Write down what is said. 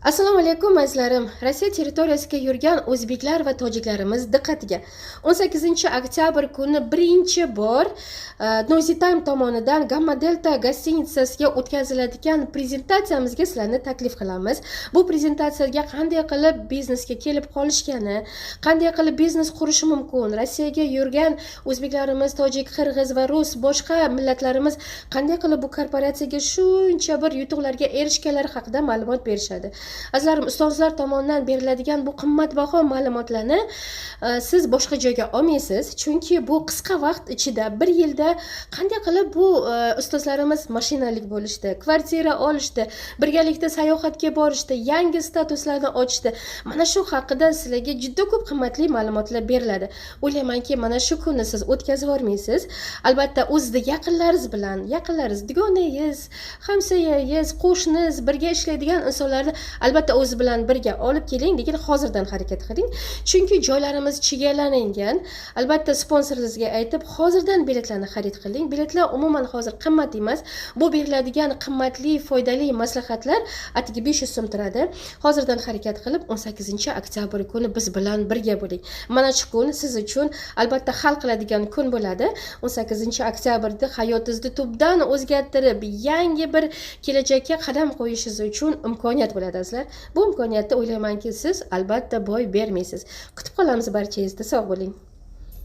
Assalomu alaykum azizlarim. Rossiya territoriyasiga yurgan o'zbeklar va tojiklarimiz diqqatiga. 18-oktyabr kuni birinchi bor Noisy Time tomonidan Gamma Delta gostinitsasiga o'tkaziladigan prezentatsiyamizga sizlarni taklif qilamiz. Bu prezentatsiyaga qanday qilib biznesga kelib qolishgani, qanday qilib biznes qurish mumkin, Rossiyaga yurgan o'zbeklarimiz, tojik, qirg'iz va rus boshqa millatlarimiz qanday qilib bu korporatsiyaga shuncha bir yutuqlarga erishganlari haqida ma'lumot berishadi. Azizlarim, ustozlar tomonidan beriladigan bu qimmatbaho ma'lumotlarni siz boshqa joyga olmaysiz, chunki bu qisqa vaqt ichida, bir yilda qanday qilib bu ustozlarimiz mashinalik bo'lishdi, kvartira olishdi, birgalikda sayohatga borishdi, yangi statuslarni ochishdi. Mana shu haqida sizlarga juda ko'p qimmatli ma'lumotlar beriladi. O'ylaymanki, mana shu kunni siz o'tkazib olmaysiz. Albatta, o'zida yaqinlaringiz, dugonangiz, hamsoyangiz, qo'shningiz, birga ishlaydigan insonlarni albatta o'zi bilan birga olib keling, lekin hozirdan harakat qiling. Chunki joylarimiz chegaralangan. Albatta sponsoringizga aytib, hozirdan biletlarni xarid qiling. Biletlar umuman hozir qimmat emas. Bu beriladigan qimmatli, foydali maslahatlar atigi 500 so'm turadi. Hozirdan harakat qilib 18-oktyabr kuni biz bilan birga bo'ling. Mana shu kun siz uchun albatta hal qiladigan kun bo'ladi. 18-oktyabrda hayotingizni tubdan o'zgartirib, yangi bir kelajakka qadam qo'yishingiz uchun imkoniyat bo'ladi azizlar. Bu imkoniyatni o'ylaymanki siz albatta boy bermaysiz. Kutib qolamiz barchangizni. Sog' bo'ling.